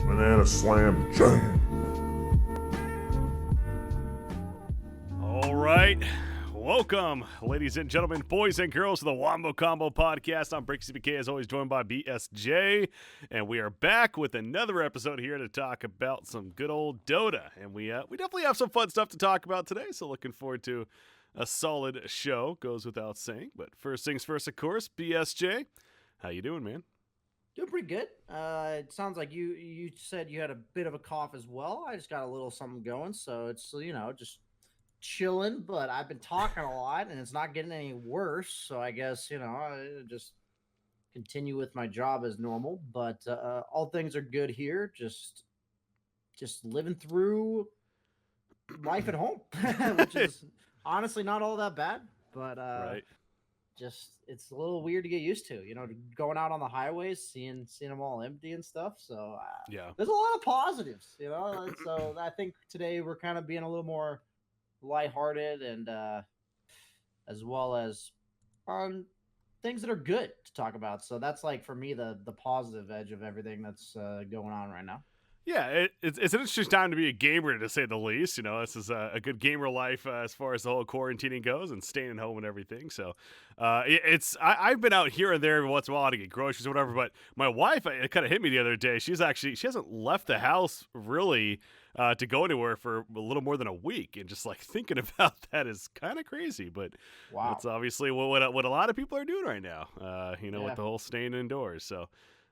Banana Slam Jam. All right. Welcome, ladies and gentlemen, boys and girls, to the Wombo Combo Podcast. I'm breakycpk, as always, joined by BSJ, and we are back with another episode here to talk about some good old Dota. And we definitely have some fun stuff to talk about today, so looking forward to a solid show, goes without saying. But first things first, of course, BSJ, how you doing, man? Doing pretty good. It sounds like you said you had a bit of a cough as well. I just got a little something going, so it's just chilling. But I've been talking a lot, and it's not getting any worse. So I guess I just continue with my job as normal. But all things are good here. Just living through life at home, which is honestly not all that bad. But Right. just it's a little weird to get used to, going out on the highways, seeing them all empty and stuff. So Yeah. there's a lot of positives, and so I think today we're kind of being a little more lighthearted and as well as things that are good to talk about. So that's like for me the positive edge of everything that's going on right now. Yeah, it's an interesting time to be a gamer, to say the least. This is a good gamer life as far as the whole quarantining goes and staying at home and everything. So I've been out here and there every once in a while to get groceries or whatever. But my wife, it kind of hit me the other day. She hasn't left the house really to go anywhere for a little more than a week. And just like thinking about that is kind of crazy. But Wow. that's obviously what a lot of people are doing right now, Yeah. with the whole staying indoors. So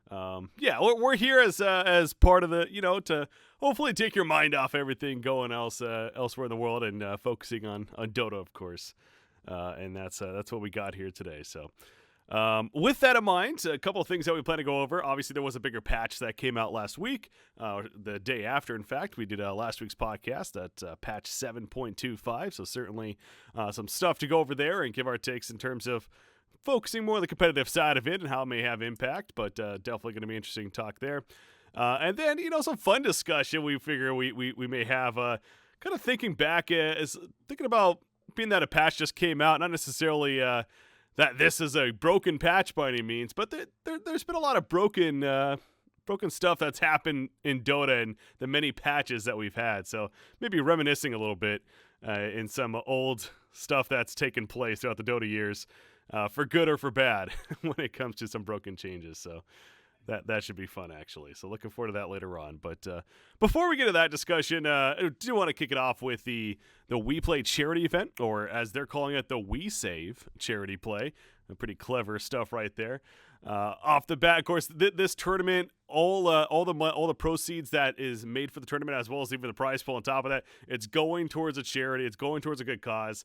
we're here as part of the, to hopefully take your mind off everything going elsewhere in the world and focusing on Dota, of course. And that's what we got here today. So, with that in mind, a couple of things that we plan to go over. Obviously, there was a bigger patch that came out last week, the day after. In fact, we did last week's podcast at patch 7.25. So certainly some stuff to go over there and give our takes in terms of focusing more on the competitive side of it and how it may have impact, but definitely going to be interesting talk there. And then, some fun discussion we figure we may have, kind of thinking back, is thinking about being that a patch just came out, not necessarily that this is a broken patch by any means, but there's been a lot of broken stuff that's happened in Dota and the many patches that we've had. So maybe reminiscing a little bit in some old stuff that's taken place throughout the Dota years. For good or for bad when it comes to some broken changes. So that should be fun, actually. So looking forward to that later on. But before we get to that discussion, I do want to kick it off with the WePlay charity event, or as they're calling it, the WeSave charity play. Pretty clever stuff right there. Off the bat, of course, this tournament, all the proceeds that is made for the tournament, as well as even the prize pool on top of that, it's going towards a charity. It's going towards a good cause.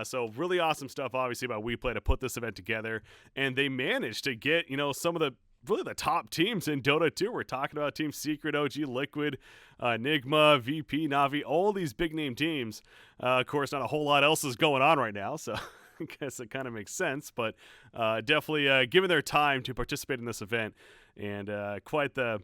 So really awesome stuff, obviously, about WePlay to put this event together, and they managed to get some of the top teams in Dota 2. We're talking about Team Secret, OG, Liquid, Enigma, VP, Navi, all these big name teams. Of course, not a whole lot else is going on right now, so I guess it kind of makes sense, but definitely given their time to participate in this event, and quite the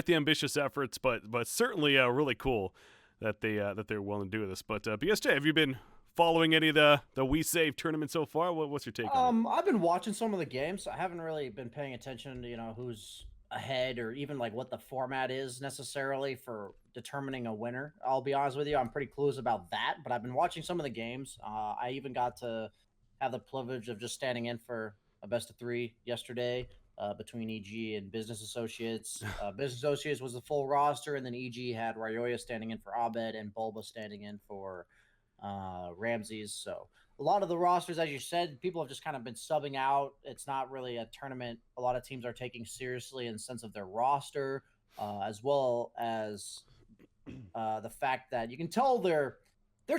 ambitious efforts, but certainly really cool that they're willing to do this. But BSJ, have you been following any of the WeSave tournament so far? What's your take on it? I've been watching some of the games. I haven't really been paying attention to who's ahead or even like what the format is necessarily for determining a winner. I'll be honest with you, I'm pretty clueless about that, but I've been watching some of the games. I even got to have the privilege of just standing in for a best of 3 yesterday between EG and Business Associates. Business Associates was the full roster, and then EG had Ryoya standing in for Abed and Bulba standing in for Ramses. So a lot of the rosters, as you said, people have just kind of been subbing out. It's not really a tournament a lot of teams are taking seriously in the sense of their roster, as well as the fact that you can tell they're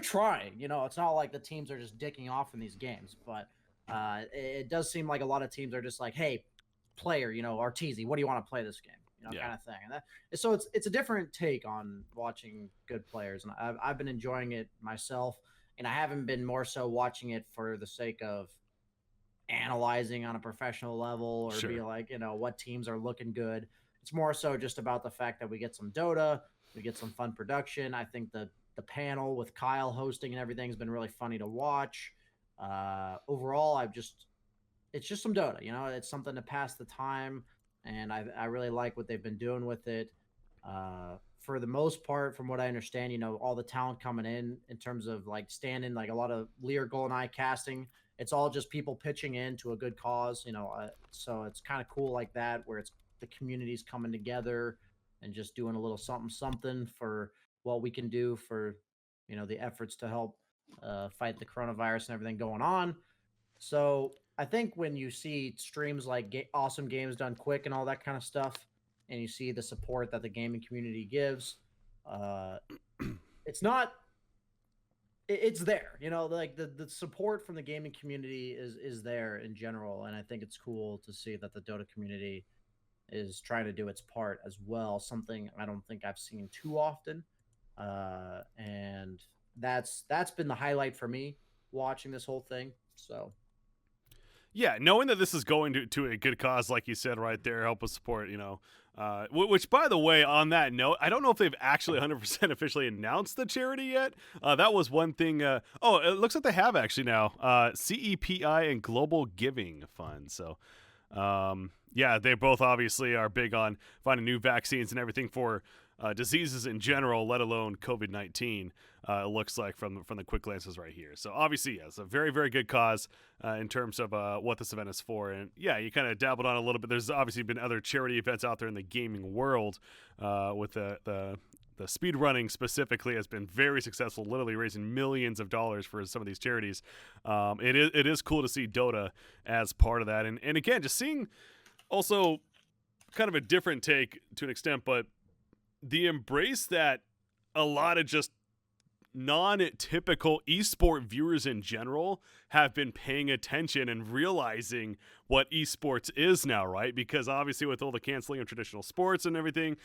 trying. It's not like the teams are just dicking off in these games, but it does seem like a lot of teams are just like, hey, player, Arteezy, what do you want to play this game? Kind of thing. And so it's a different take on watching good players, and I've been enjoying it myself, and I haven't been more so watching it for the sake of analyzing on a professional level or be like, what teams are looking good. It's more so just about the fact that we get some Dota, we get some fun production. I think the panel with Kyle hosting and everything has been really funny to watch. Overall, it's just some Dota, it's something to pass the time. And I really like what they've been doing with it. For the most part, from what I understand, all the talent coming in terms of like standing, like a lot of Lear Goldeneye casting, it's all just people pitching in to a good cause, so it's kind of cool like that, where it's the communities coming together and just doing a little something for what we can do for, the efforts to help fight the coronavirus and everything going on. So I think when you see streams like awesome games done quick and all that kind of stuff, and you see the support that the gaming community gives, uh, it's not. It's there, like the support from the gaming community is there in general, and I think it's cool to see that the Dota community is trying to do its part as well. Something I don't think I've seen too often, and that's been the highlight for me watching this whole thing. So Yeah, knowing that this is going to a good cause, like you said right there, help us support, which, by the way, on that note, I don't know if they've actually 100% officially announced the charity yet. That was one thing. It looks like they have actually now. CEPI and Global Giving Fund. So, yeah, they both obviously are big on finding new vaccines and everything for diseases in general, let alone COVID-19. It looks like from the quick glances right here. So obviously, yeah, it's a very, very good cause in terms of what this event is for. And yeah, you kind of dabbled on a little bit. There's obviously been other charity events out there in the gaming world with the speed running specifically has been very successful, literally raising millions of dollars for some of these charities. It is cool to see Dota as part of that. And again, just seeing also kind of a different take to an extent, but the embrace that a lot of just non-typical esport viewers in general have been paying attention and realizing what esports is now, right? Because obviously with all the canceling of traditional sports and everything,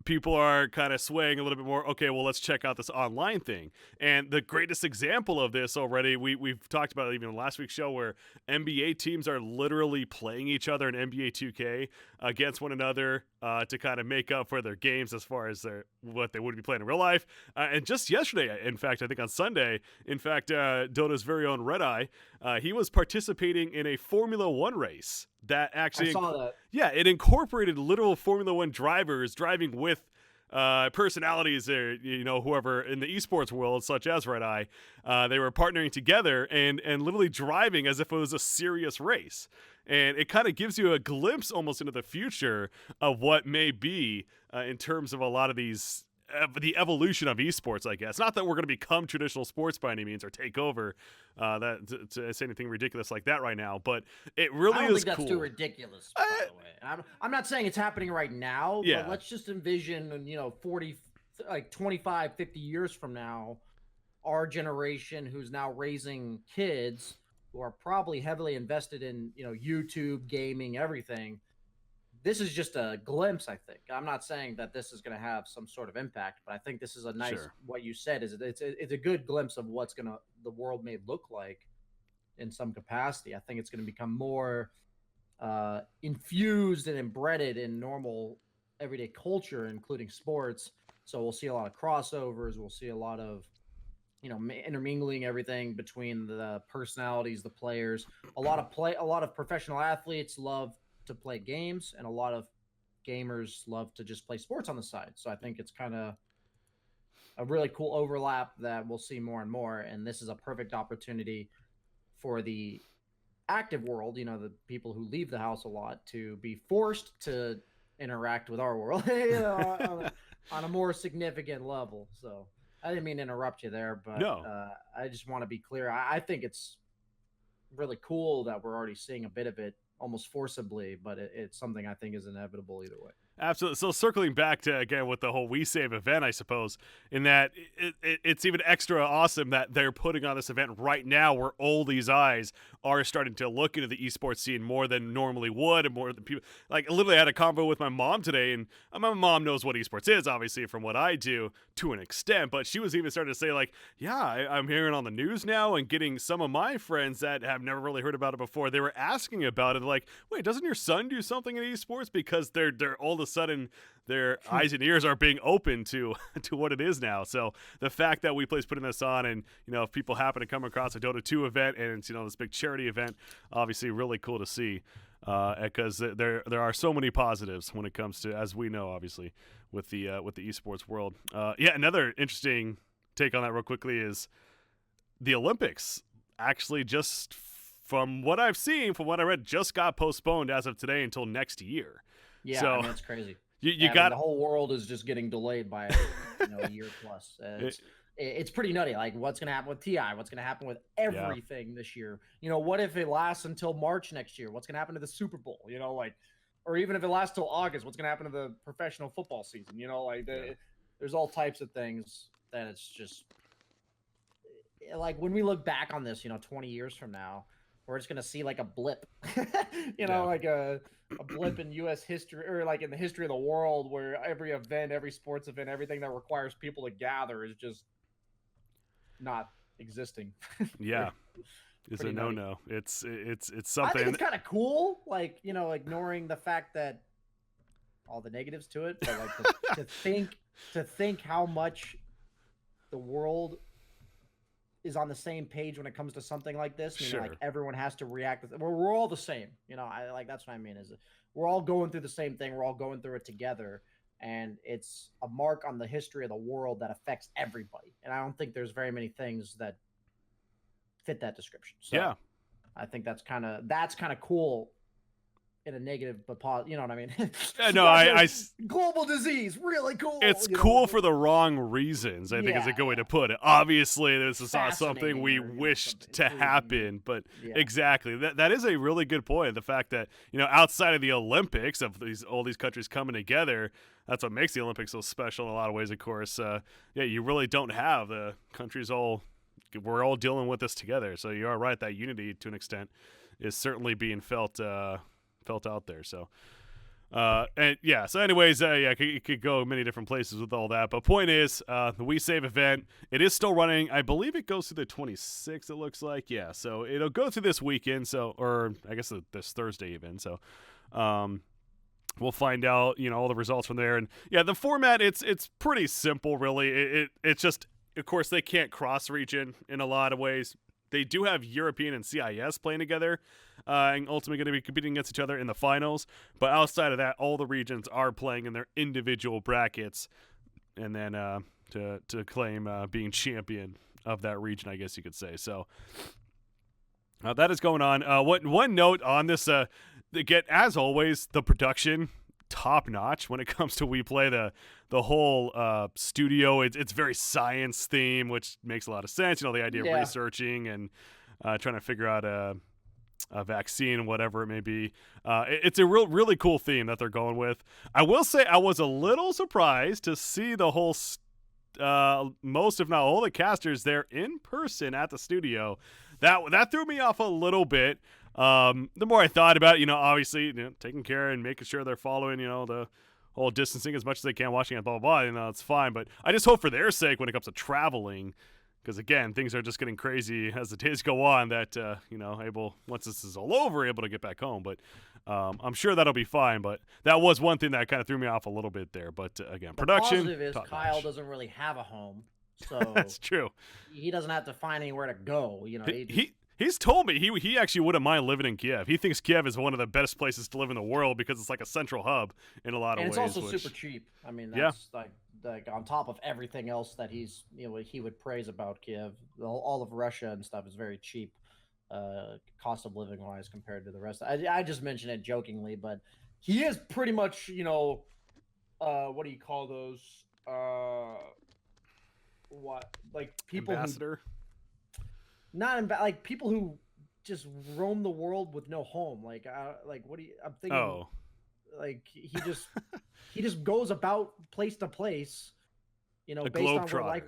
people are kind of swaying a little bit more. Okay, well, let's check out this online thing. And the greatest example of this already, we've talked about it even in last week's show, where NBA teams are literally playing each other in NBA 2K against one another to kind of make up for their games as far as what they would be playing in real life. And just yesterday, in fact, I think on Sunday, Dota's very own Red Eye, he was participating in a Formula One race that actually, I saw that. Yeah, it incorporated literal Formula One drivers driving with personalities there, whoever in the esports world, such as Red Eye. They were partnering together and literally driving as if it was a serious race. And it kind of gives you a glimpse almost into the future of what may be in terms of a lot of these the evolution of esports, I guess. Not that we're going to become traditional sports by any means or take over to say anything ridiculous like that right now, but it really I don't is think cool. That's too ridiculous, by the way. I'm not saying it's happening right now, Yeah. but let's just envision, 40, like 25, 50 years from now, our generation who's now raising kids who are probably heavily invested in, YouTube, gaming, everything. This is just a glimpse, I think. I'm not saying that this is going to have some sort of impact, but I think this is a nice, Sure. what you said is it's a good glimpse of what's the world may look like in some capacity. I think it's going to become more infused and embedded in normal everyday culture, including sports. So we'll see a lot of crossovers. We'll see a lot of, intermingling everything between the personalities, the players. A lot of professional athletes love to play games, and a lot of gamers love to just play sports on the side. So I think it's kind of a really cool overlap that we'll see more and more. And this is a perfect opportunity for the active world, the people who leave the house a lot, to be forced to interact with our world on a more significant level. So I didn't mean to interrupt you there, but No. I just want to be clear. I think it's really cool that we're already seeing a bit of it almost forcibly, but it's something I think is inevitable either way. Absolutely. So circling back to, again, with the whole WeSave event, I suppose, in that it's even extra awesome that they're putting on this event right now where all these eyes are starting to look into the esports scene more than normally would, and more than people. Like, literally, I had a convo with my mom today, and my mom knows what esports is, obviously, from what I do to an extent, but she was even starting to say, like, yeah, I'm hearing on the news now and getting some of my friends that have never really heard about it before. They were asking about it, like, wait, doesn't your son do something in esports? Because they're all of a sudden their eyes and ears are being open to what it is now. So the fact that WePlay's putting this on, and if people happen to come across a Dota 2 event and it's this big charity event, obviously really cool to see. because there are so many positives when it comes to, as we know, obviously, with the esports world. Yeah, another interesting take on that real quickly is the Olympics actually just from what I've seen, from what I read, just got postponed as of today until next year. Yeah, So I mean, it's crazy. you got the whole world is just getting delayed by a year plus. It's pretty nutty. Like, what's going to happen with TI? What's going to happen with everything this year? What if it lasts until March next year? What's going to happen to the Super Bowl? Or even if it lasts till August, what's going to happen to the professional football season? There's all types of things that it's just like when we look back on this, 20 years from now, we're just going to see like a blip, like a blip in U.S. history or like in the history of the world where every event, every sports event, everything that requires people to gather is just not existing. Yeah. It's a no-no. It's something. I think it's kind of cool, like, ignoring the fact that all the negatives to it, but like to think how much the world is on the same page when it comes to something like this. Sure. Like everyone has to react. We're all the same. I like that's what I mean. Is we're all going through the same thing. We're all going through it together, and it's a mark on the history of the world that affects everybody. And I don't think there's very many things that fit that description. So yeah, I think that's kind of cool. In a negative, but positive, you know what I mean? No, I global disease, really cool. It's cool for the wrong reasons. I think is a good way to put it. Obviously, this is not something we wished to happen, but exactly that is a really good point. The fact that outside of the Olympics, of all these countries coming together, that's what makes the Olympics so special in a lot of ways. Of course, you really don't have the countries all. We're all dealing with this together, so you are right. That unity, to an extent, is certainly being felt out there. So so anyways, it could go many different places with all that, but point is, the WeSave event, it is still running. I believe it goes through the 26th, it looks like. So it'll go through this weekend, or I guess this Thursday even. So we'll find out all the results from there. And the format, it's pretty simple, really. It's just, of course, they can't cross region in a lot of ways. They do have European and CIS playing together, and ultimately going to be competing against each other in the finals. But outside of that, all the regions are playing in their individual brackets, and then to claim being champion of that region, I guess you could say. So that is going on. One note on this, again, as always, the production top notch when it comes to WePlay. The whole studio, it's very science theme, which makes a lot of sense. The idea of researching and trying to figure out a vaccine, whatever it may be. It's a really cool theme that they're going with. I will say I was a little surprised to see the whole most, if not all, the casters there in person at the studio. That threw me off a little bit. The more I thought about it, obviously, taking care and making sure they're following, the whole distancing as much as they can, watching it, blah, blah, blah, it's fine. But I just hope for their sake when it comes to traveling, because, again, things are just getting crazy as the days go on, that, once this is all over, able to get back home. But I'm sure that'll be fine. But that was one thing that kind of threw me off a little bit there. But, again, production. The positive is Kyle doesn't really have a home. So that's true. He doesn't have to find anywhere to go. He's told me he actually wouldn't mind living in Kiev. He thinks Kiev is one of the best places to live in the world because it's like a central hub in a lot of ways. And it's also super cheap. I mean, that's like on top of everything else that he would praise about Kiev. All of Russia and stuff is very cheap, cost of living wise compared to the rest. I just mentioned it jokingly, but he is pretty much what do you call those? What, like people ambassador? Like people who just roam the world with no home. Like what do you? I'm thinking. Oh, like he just goes about place to place. A based on where, like,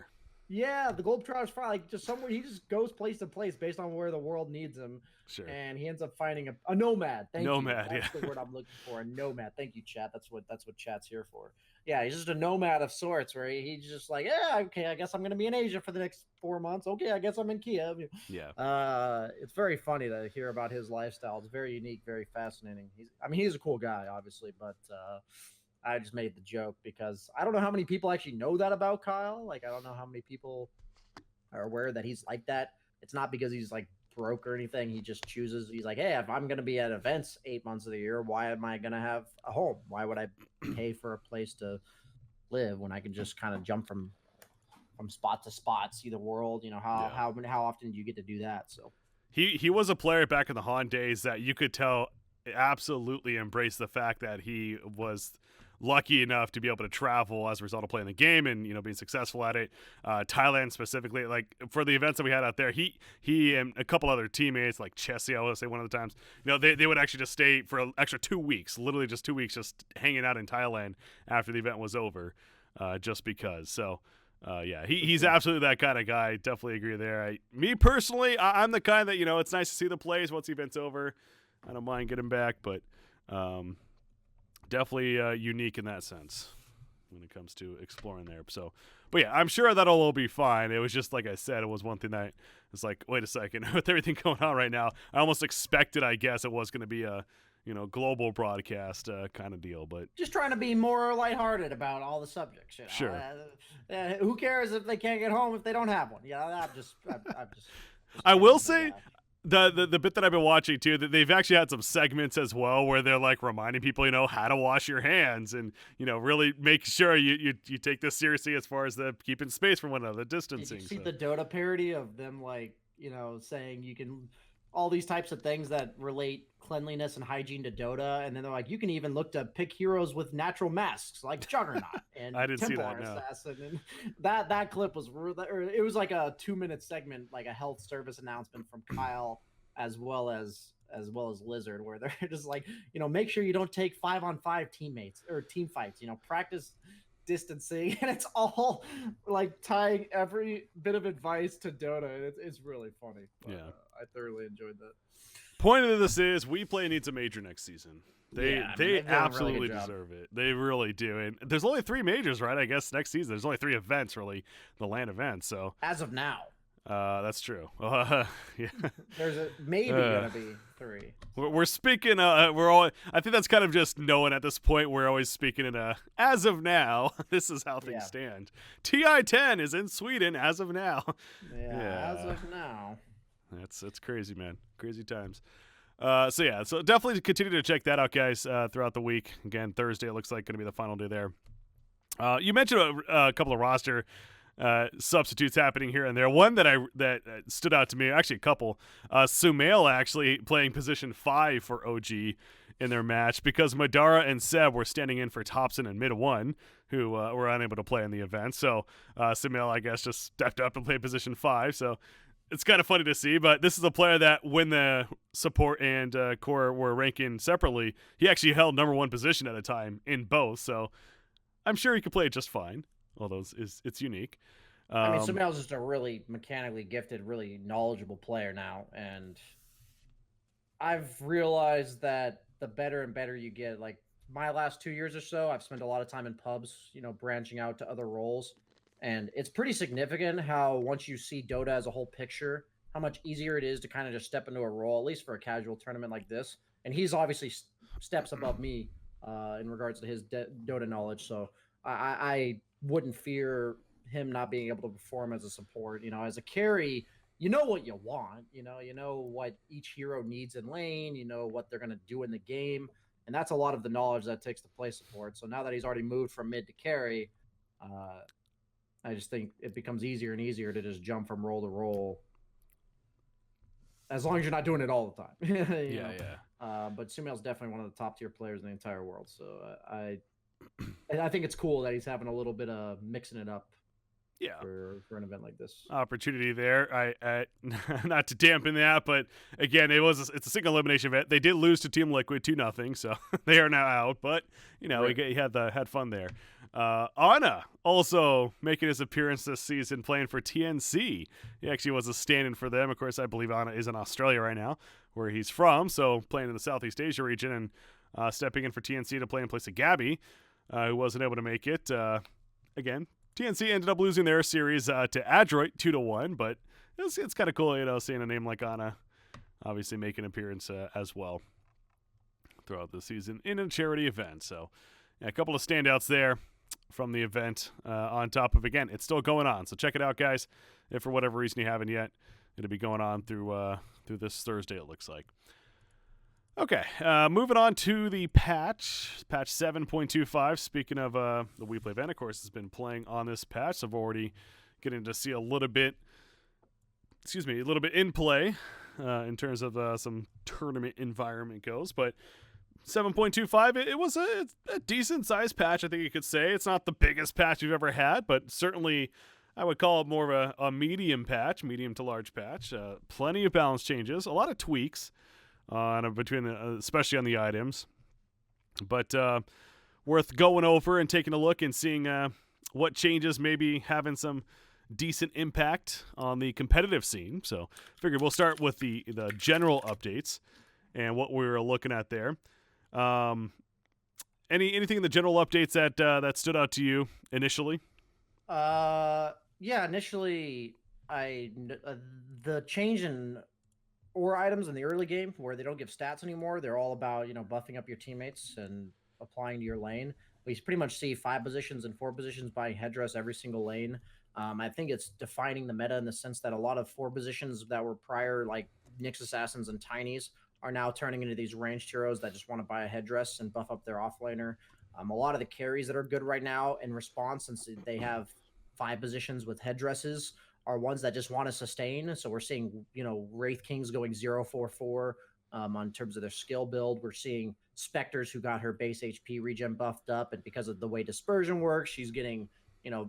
the Globetrotter's fine. Like just somewhere he just goes place to place based on where the world needs him. Sure. And he ends up finding a nomad. Nomad. That's the word I'm looking for. A nomad. Thank you, chat. That's what chat's here for. Yeah, he's just a nomad of sorts, where he's just like, okay, I guess I'm gonna be in Asia for the next 4 months. Okay, I guess I'm in Kiev. Yeah. It's very funny to hear about his lifestyle. It's very unique, very fascinating. He's a cool guy, obviously, but I just made the joke because I don't know how many people actually know that about Kyle. Like, I don't know how many people are aware that he's like that. It's not because he's like broke or anything. He just chooses. He's like, hey, if I'm going to be at events 8 months of the year, why am I going to have a home? Why would I pay for a place to live when I can just kind of jump from spot to spot, see the world? How often do you get to do that? So he was a player back in the Han days that you could tell absolutely embraced the fact that he was lucky enough to be able to travel as a result of playing the game and being successful at it. Thailand specifically, like for the events that we had out there, he and a couple other teammates like Chessie, I will say one of the times, they would actually just stay for an extra 2 weeks, literally just 2 weeks, just hanging out in Thailand after the event was over, just because. So he's absolutely that kind of guy. Definitely agree there. Me personally, I'm the kind that it's nice to see the plays once the event's over. I don't mind getting back, but definitely unique in that sense when it comes to exploring there. So, but yeah, I'm sure that'll all be fine. It was just like I said, it was one thing that was like, wait a second, with everything going on right now, I almost expected, I guess, it was going to be a global broadcast kind of deal, but just trying to be more lighthearted about all the subjects. Sure. Who cares if they can't get home if they don't have one? I'm just I will say. The bit that I've been watching too, that they've actually had some segments as well where they're like reminding people, how to wash your hands and really make sure you take this seriously as far as the keeping space from one another, distancing. Did you see the Dota parody of them saying you can all these types of things that relate cleanliness and hygiene to Dota, and then they're like, you can even look to pick heroes with natural masks like Juggernaut and I didn't see Templar that, no. Assassin. And that clip was, it was like a 2-minute segment, like a health service announcement from Kyle as well as Lizard, where they're just like, make sure you don't take 5-on-5 teammates or team fights. Practice distancing, and it's all like tying every bit of advice to Dota. And it's really funny. But, I thoroughly enjoyed that. Point of this is WePlay needs a major next season. They absolutely really deserve it. They really do. And there's only 3 majors, right? I guess next season there's only 3 events, really, the LAN events. So as of now, that's true. Yeah. There's maybe gonna be 3. We're speaking. I think that's kind of just knowing at this point. We're always speaking in a as of now. This is how things stand. TI-10 is in Sweden as of now. Yeah, as of now. That's crazy, man. Crazy times. So definitely continue to check that out, guys, throughout the week. Again, Thursday it looks like going to be the final day there. You mentioned a couple of roster substitutes happening here and there. One that stood out to me, actually a couple. Sumail actually playing position 5 for OG in their match because Madara and Seb were standing in for Thompson and Mid-1, who were unable to play in the event. So Sumail, I guess, just stepped up and played position 5. So it's kind of funny to see, but this is a player that when the support and core were ranking separately, he actually held number 1 position at a time in both. So I'm sure he could play it just fine, although it's unique. Sumail's just a really mechanically gifted, really knowledgeable player now, and I've realized that the better and better you get, like my last 2 years or so, I've spent a lot of time in pubs, branching out to other roles. And it's pretty significant how once you see Dota as a whole picture, how much easier it is to kind of just step into a role, at least for a casual tournament like this. And he's obviously steps above me in regards to his Dota knowledge. So I wouldn't fear him not being able to perform as a support. As a carry, you know what you want. You know what each hero needs in lane. You know what they're going to do in the game. And that's a lot of the knowledge that takes to play support. So now that he's already moved from mid to carry, I just think it becomes easier and easier to just jump from role to role, as long as you're not doing it all the time. But Sumail's definitely one of the top tier players in the entire world. So I think it's cool that he's having a little bit of mixing it up. Yeah, for an event like this, opportunity there. I not to dampen that, but again, it's a single elimination event. They did lose to Team Liquid 2-0, so they are now out. But right. He had fun there. Ana also making his appearance this season, playing for TNC. He actually was a stand-in for them. Of course, I believe Ana is in Australia right now, where he's from. So playing in the Southeast Asia region and stepping in for TNC to play in place of Gabby, who wasn't able to make it. Again. TNC ended up losing their series to Adroit 2-1, but it's kind of cool, seeing a name like Ana obviously make an appearance as well throughout the season in a charity event. So a couple of standouts there from the event on top of, again, it's still going on. So check it out, guys. If for whatever reason you haven't yet, it'll be going on through through this Thursday, it looks like. Okay, moving on to the patch 7.25. Speaking of the WePlay event, of course, has been playing on this patch. So I've already getting to see a little bit in play in terms of some tournament environment goes. But 7.25, it was a decent sized patch, I think you could say. It's not the biggest patch you've ever had, but certainly I would call it more of a medium patch, medium to large patch. Plenty of balance changes, a lot of tweaks between especially on the items, but worth going over and taking a look and seeing what changes maybe having some decent impact on the competitive scene. So figured we'll start with the general updates and what we were looking at there. Anything in the general updates that stood out to you initially? Initially the change in ore items in the early game where they don't give stats anymore. They're all about, buffing up your teammates and applying to your lane. We pretty much see 5 positions and 4 positions buying headdress every single lane. I think it's defining the meta in the sense that a lot of 4 positions that were prior, like Nyx Assassins and Tinies, are now turning into these ranged heroes that just want to buy a headdress and buff up their offlaner. A lot of the carries that are good right now in response, since they have 5 positions with headdresses, are ones that just want to sustain. So we're seeing, Wraith Kings going 0-4-4 on terms of their skill build. We're seeing Spectres who got her base HP regen buffed up, and because of the way dispersion works, she's getting,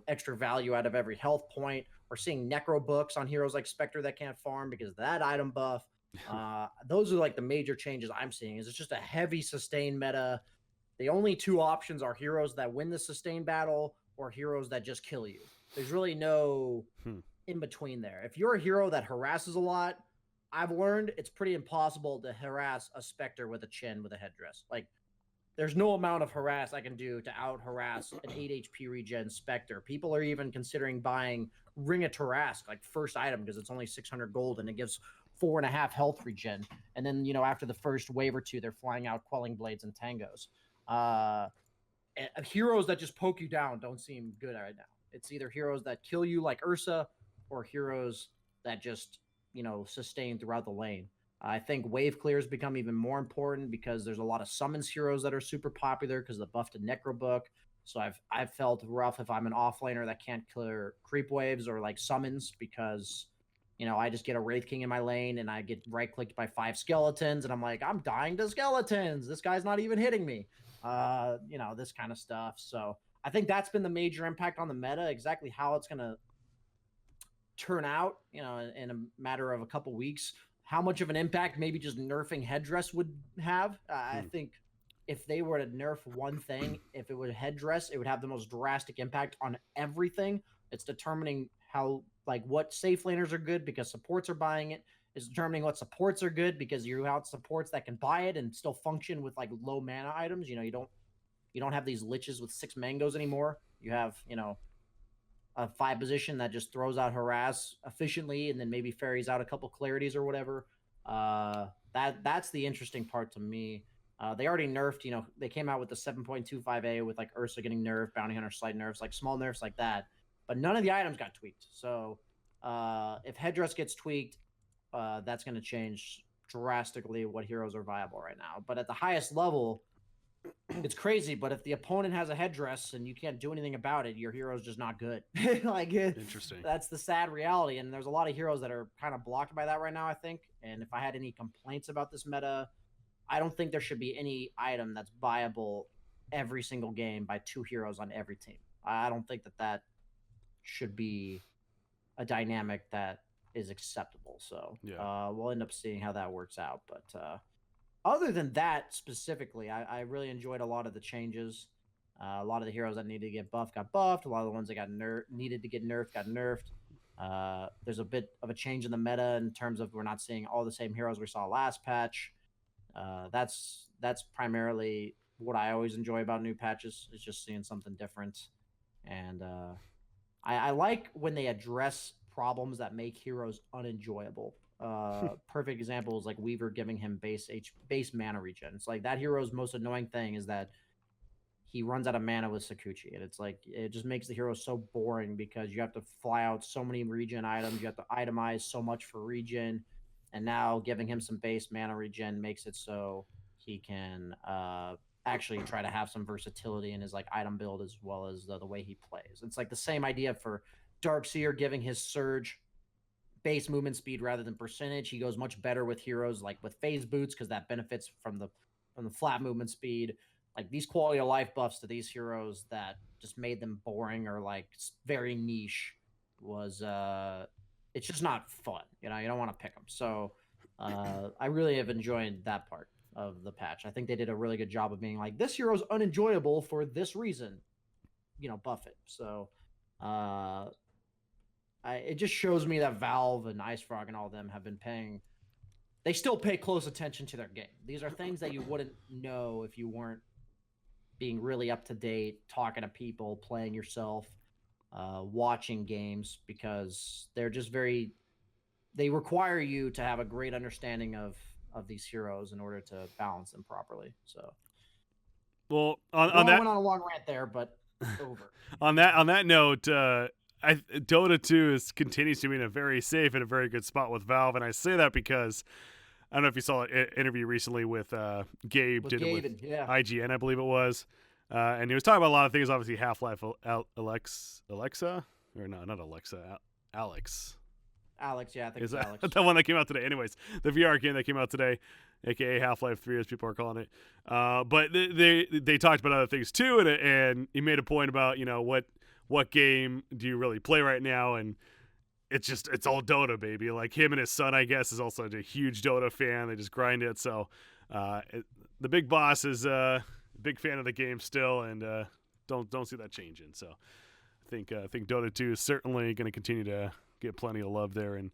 extra value out of every health point. We're seeing Necro books on heroes like Spectre that can't farm because of that item buff. Those are like the major changes I'm seeing. Is it's just a heavy sustain meta. The only 2 options are heroes that win the sustain battle or heroes that just kill you. There's really no in between there. If you're a hero that harasses a lot, I've learned it's pretty impossible to harass a Spectre with a chin with a headdress. Like, there's no amount of harass I can do to out harass an 8 HP regen Spectre. People are even considering buying Ring of Tarrasque, like first item, because it's only 600 gold and it gives 4.5 health regen. And then, after the first wave or 2, they're flying out Quelling Blades and Tangos. Heroes that just poke you down don't seem good right now. It's either heroes that kill you like Ursa or heroes that just, sustain throughout the lane. I think wave clears become even more important because there's a lot of summons heroes that are super popular because of the buff to Necro book. So I've felt rough if I'm an offlaner that can't clear creep waves or like summons because, I just get a Wraith King in my lane and I get right-clicked by 5 skeletons and I'm like, I'm dying to skeletons. This guy's not even hitting me. This kind of stuff. So I think that's been the major impact on the meta. Exactly how it's going to turn out, in a matter of a couple weeks. How much of an impact maybe just nerfing headdress would have. I think if they were to nerf one thing, if it were headdress, it would have the most drastic impact on everything. It's determining what safe laners are good because supports are buying it. It's determining what supports are good because you have supports that can buy it and still function with like low mana items. You don't have these liches with 6 mangoes anymore. You have, a 5 position that just throws out harass efficiently and then maybe ferries out a couple clarities or whatever. That's the interesting part to me. They already nerfed, they came out with the 7.25A with like Ursa getting nerfed, Bounty Hunter slight nerfs, like small nerfs like that. But none of the items got tweaked. So if headdress gets tweaked, that's going to change drastically what heroes are viable right now. But at the highest level, it's crazy, but if the opponent has a headdress and you can't do anything about it, your hero's just not good. Interesting. That's the sad reality, and there's a lot of heroes that are kind of blocked by that right now, I think. And if I had any complaints about this meta, I don't think there should be any item that's viable every single game by 2 heroes on every team. I don't think that should be a dynamic that is acceptable. So we'll end up seeing how that works out. But other than that, specifically, I really enjoyed a lot of the changes. A lot of the heroes that needed to get buffed got buffed. A lot of the ones that needed to get nerfed got nerfed. There's a bit of a change in the meta in terms of we're not seeing all the same heroes we saw last patch. That's primarily what I always enjoy about new patches, is just seeing something different. And I like when they address problems that make heroes unenjoyable. Perfect example is like Weaver giving him base mana regen. It's like that hero's most annoying thing is that he runs out of mana with Sakuchi, and it's like it just makes the hero so boring because you have to fly out so many regen items, you have to itemize so much for regen, and now giving him some base mana regen makes it so he can actually try to have some versatility in his like item build as well as the way he plays. It's like the same idea for Darkseer giving his Surge base movement speed rather than percentage. He goes much better with heroes like with phase boots because that benefits from the flat movement speed. Like these quality of life buffs to these heroes that just made them boring or like very niche was it's just not fun. You know, you don't want to pick them. So I really have enjoyed that part of the patch. I think they did a really good job of being like, this hero's unenjoyable for this reason. You know, buff it. So it just shows me that Valve and Ice Frog and all of them have been paying. They still pay close attention to their game. These are things that you wouldn't know if you weren't being really up to date, talking to people, playing yourself, watching games, because they're just they require you to have a great understanding of these heroes in order to balance them properly. So, well, on that, I went on a long rant there, but over. on that note, Dota 2 continues to be in a very safe and a very good spot with Valve, and I say that because I don't know if you saw an interview recently with Gabe, did it with IGN, I believe it was, and he was talking about a lot of things. Obviously, Half-Life Alexa, or no, not Alexa, Alex. Alex, yeah, I think it's Alex. The one that came out today. Anyways, the VR game that came out today, aka Half-Life 3, as people are calling it. But they talked about other things too, and he made a point about, you know, what game do you really play right now, and it's all Dota, baby. Like him and his son, I guess, is also a huge Dota fan. They just grind it. So the big boss is a big fan of the game still, and don't see that changing. So I think Dota 2 is certainly going to continue to get plenty of love there, and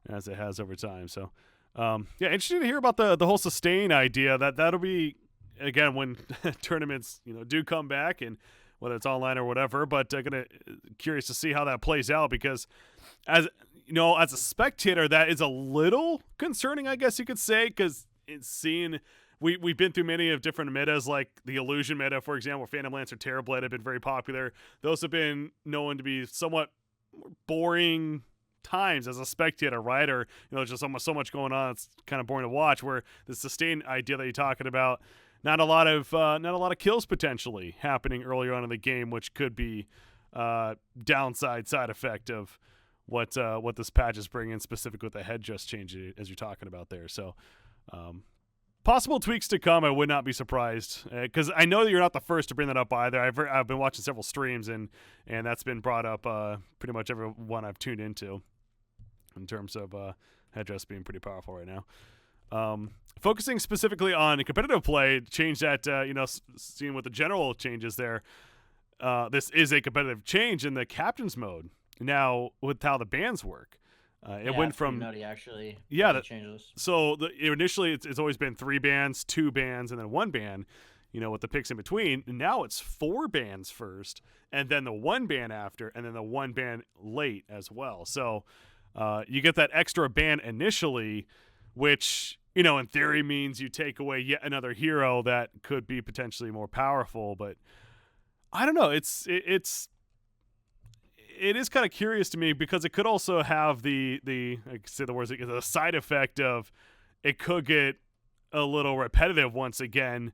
as it has over time. So yeah, interesting to hear about the whole sustain idea. That'll be, again, when tournaments, you know, do come back, and whether it's online or whatever, but curious to see how that plays out, because as you know, as a spectator, that is a little concerning, I guess you could say, because it's seen. We've been through many of different metas, like the Illusion meta, for example, where Phantom Lance or Terrorblade have been very popular. Those have been known to be somewhat boring times as a spectator, right? Or, you know, just almost so much going on, it's kind of boring to watch. Where the sustain idea that you're talking about, not a lot of kills potentially happening earlier on in the game, which could be downside side effect of what this patch is bringing, specifically with the head just change as you're talking about there. So possible tweaks to come. I would not be surprised, because I know that you're not the first to bring that up either. I've been watching several streams, and that's been brought up pretty much every one I've tuned into in terms of headdress being pretty powerful right now. Focusing specifically on competitive play, change that, you know, seeing what the general changes there. This is a competitive change in the captain's mode now with how the bans work. It went from nutty, actually. Yeah, changes. So initially it's always been 3 bans, 2 bans, and then 1 ban. You know, with the picks in between. And now it's 4 bans first, and then the 1 ban after, and then the 1 ban late as well. So you get that extra ban initially, which, you know, in theory means you take away yet another hero that could be potentially more powerful. But I don't know. It is kind of curious to me, because it could also have the I say the words, the side effect of it could get a little repetitive once again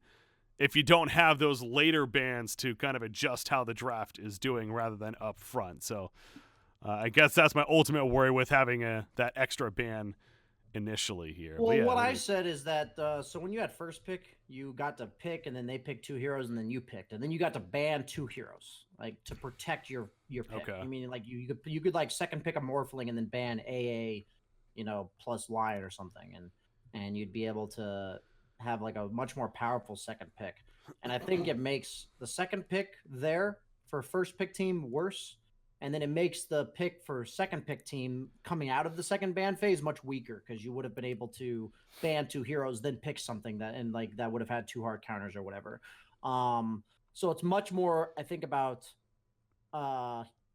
if you don't have those later bans to kind of adjust how the draft is doing rather than up front. So I guess that's my ultimate worry with having that extra ban initially here. Well, yeah, what I said is that so when you had first pick, you got to pick, and then they picked 2 heroes, and then you picked, and then you got to ban 2 heroes, like to protect your pick. Okay. I mean, like you could like second pick a Morphling and then ban AA, you know, plus Lion or something, and you'd be able to have like a much more powerful second pick. And I think it makes the second pick there for first pick team worse. And then it makes the pick for second pick team coming out of the second ban phase much weaker, because you would have been able to ban 2 heroes, then pick something that would have had 2 hard counters or whatever. So it's much more, I think, about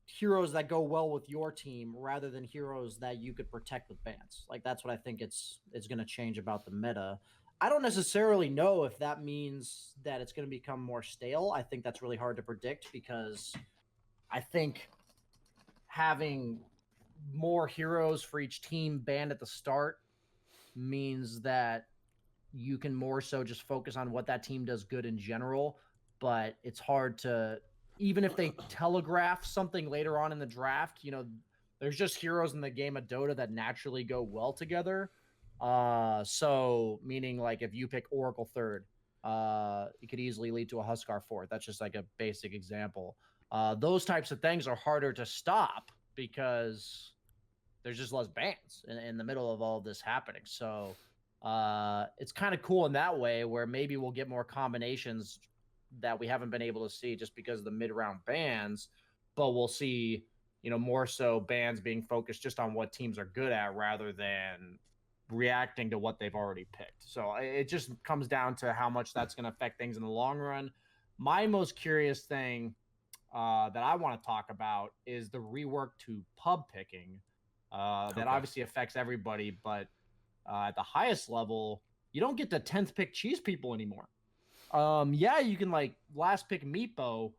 heroes that go well with your team rather than heroes that you could protect with bans. Like that's what I think it's going to change about the meta. I don't necessarily know if that means that it's going to become more stale. I think that's really hard to predict, because I think having more heroes for each team banned at the start means that you can more so just focus on what that team does good in general, but it's hard to, even if they telegraph something later on in the draft, there's just heroes in the game of Dota that naturally go well together. So meaning like if you pick Oracle third, it could easily lead to a Huskar fourth. That's just like a basic example. Those types of things are harder to stop because there's just less bans in the middle of all of this happening. So it's kind of cool in that way where maybe we'll get more combinations that we haven't been able to see just because of the mid-round bans, but we'll see, more so bans being focused just on what teams are good at rather than reacting to what they've already picked. So it just comes down to how much that's going to affect things in the long run. My most curious thing that I want to talk about is the rework to pub picking that obviously affects everybody, but at the highest level, you don't get to 10th pick cheese people anymore. Yeah, you can like last pick Meepo,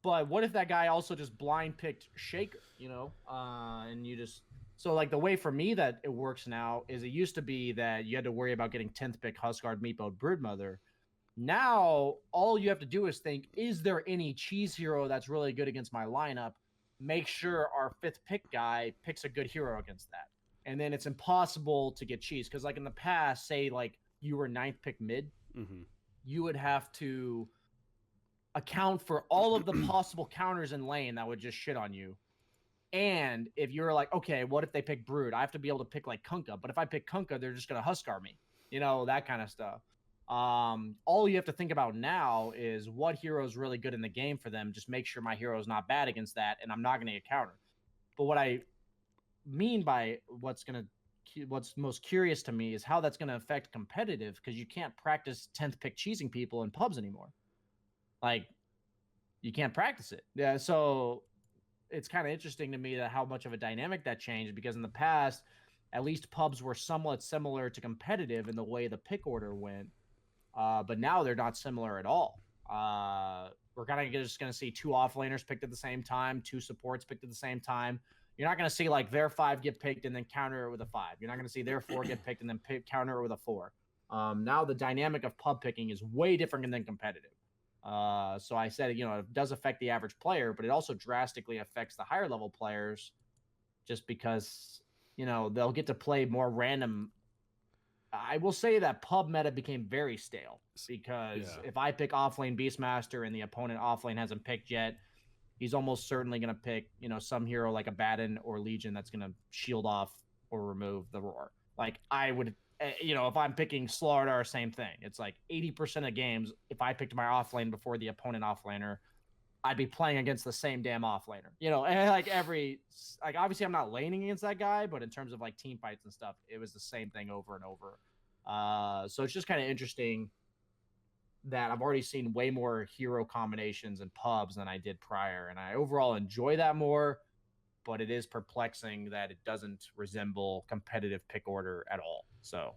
but what if that guy also just blind picked Shaker, and you just, so like the way for me that it works now is it used to be that you had to worry about getting 10th pick Huskard, Meepo, Broodmother. Now, all you have to do is think, is there any cheese hero that's really good against my lineup? Make sure our 5th pick guy picks a good hero against that. And then it's impossible to get cheese. Because like in the past, say like you were 9th pick mid, you would have to account for all of the possible counters in lane that would just shit on you. And if you're like, okay, what if they pick Brood? I have to be able to pick like Kunkka. But if I pick Kunkka, they're just going to Huskar me. That kind of stuff. All you have to think about now is what hero is really good in the game for them. Just make sure my hero is not bad against that, and I'm not going to get countered. But what I mean by what's most curious to me is how that's going to affect competitive, because you can't practice 10th pick cheesing people in pubs anymore. Like, you can't practice it. Yeah, so it's kind of interesting to me that how much of a dynamic that changed, because in the past, at least pubs were somewhat similar to competitive in the way the pick order went. But now they're not similar at all. We're kind of just going to see 2 offlaners picked at the same time, 2 supports picked at the same time. You're not going to see like their 5 get picked and then counter it with a 5. You're not going to see their 4 get picked and then counter it with a 4. Now the dynamic of pub picking is way different than competitive. So I said, it does affect the average player, but it also drastically affects the higher level players just because, they'll get to play more random. I will say that pub meta became very stale because if I pick offlane Beastmaster and the opponent offlane hasn't picked yet, he's almost certainly going to pick, some hero like a Batten or Legion that's going to shield off or remove the Roar. Like I would, if I'm picking Slardar, same thing. It's like 80% of games, if I picked my offlane before the opponent offlaner, I'd be playing against the same damn offlaner. And like obviously I'm not laning against that guy, but in terms of like team fights and stuff, it was the same thing over and over. So it's just kind of interesting that I've already seen way more hero combinations in pubs than I did prior. And I overall enjoy that more, but it is perplexing that it doesn't resemble competitive pick order at all. So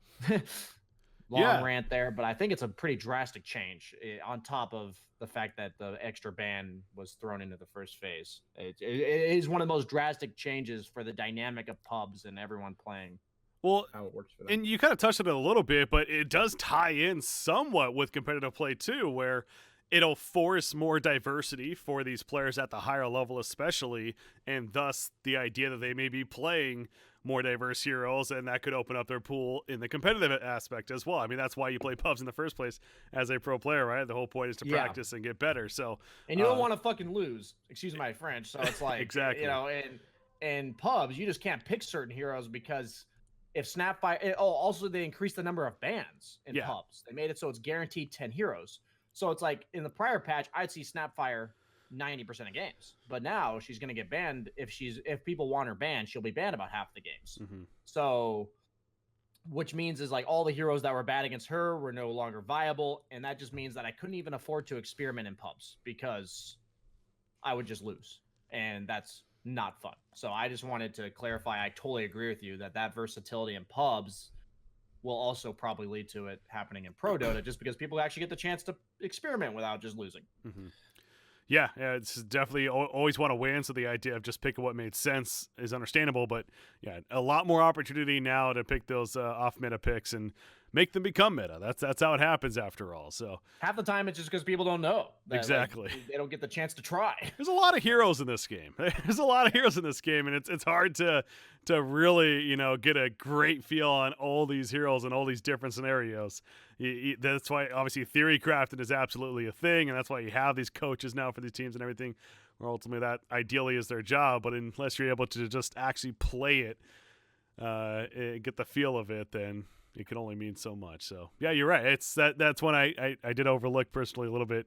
long rant there, but I think it's a pretty drastic change on top of the fact that the extra ban was thrown into the first phase. It is one of the most drastic changes for the dynamic of pubs and everyone playing. Well, how it works for them. And you kind of touched on it a little bit, but it does tie in somewhat with competitive play too, where it'll force more diversity for these players at the higher level especially, and thus the idea that they may be playing more diverse heroes, and that could open up their pool in the competitive aspect as well. I mean, that's why you play pubs in the first place as a pro player, right? The whole point is to practice and get better. So, and you don't want to fucking lose, excuse my French. So it's like, exactly. in pubs, you just can't pick certain heroes because if Snapfire, also they increased the number of bans in pubs. They made it so it's guaranteed 10 heroes. So it's like in the prior patch, I'd see Snapfire 90% of games, but now she's going to get banned. If people want her banned, she'll be banned about half the games. So, which means is like all the heroes that were bad against her were no longer viable. And that just means that I couldn't even afford to experiment in pubs because I would just lose. And that's not fun. So I just wanted to clarify. I totally agree with you that versatility in pubs will also probably lead to it happening in pro Dota, just because people actually get the chance to experiment without just losing. Yeah, it's definitely always want to win. So the idea of just picking what made sense is understandable. But yeah, a lot more opportunity now to pick those off meta picks and make them become meta. That's how it happens after all. So half the time it's just because people don't know. Exactly. They don't get the chance to try. There's a lot of heroes in this game. There's a lot of heroes in this game, and it's hard to really get a great feel on all these heroes and all these different scenarios. That's why obviously theory crafting is absolutely a thing, and that's why you have these coaches now for these teams and everything. Where ultimately that ideally is their job, but unless you're able to just actually play it, get the feel of it, then it can only mean so much. So yeah, you're right. That's one I did overlook personally a little bit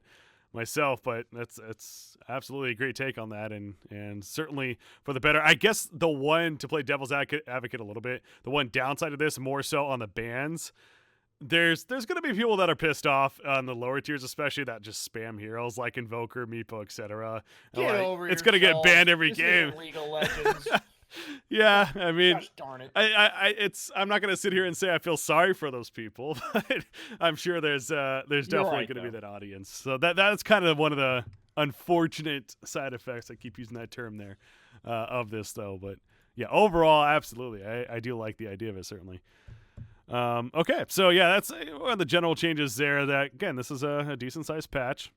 myself, but that's absolutely a great take on that, and certainly for the better. I guess the one, to play devil's advocate a little bit, the one downside of this more so on the bans, there's going to be people that are pissed off on the lower tiers, especially that just spam heroes like Invoker, Meepo, etc. It's going to get banned every game. League of Legends. Yeah, I mean, gosh darn it. I'm not going to sit here and say I feel sorry for those people, but I'm sure there's definitely going to be that audience. So that's kind of one of the unfortunate side effects. I keep using that term there of this, though. But yeah, overall, absolutely, I do like the idea of it, certainly. Okay, so yeah, that's one of the general changes there. That again, this is a decent sized patch.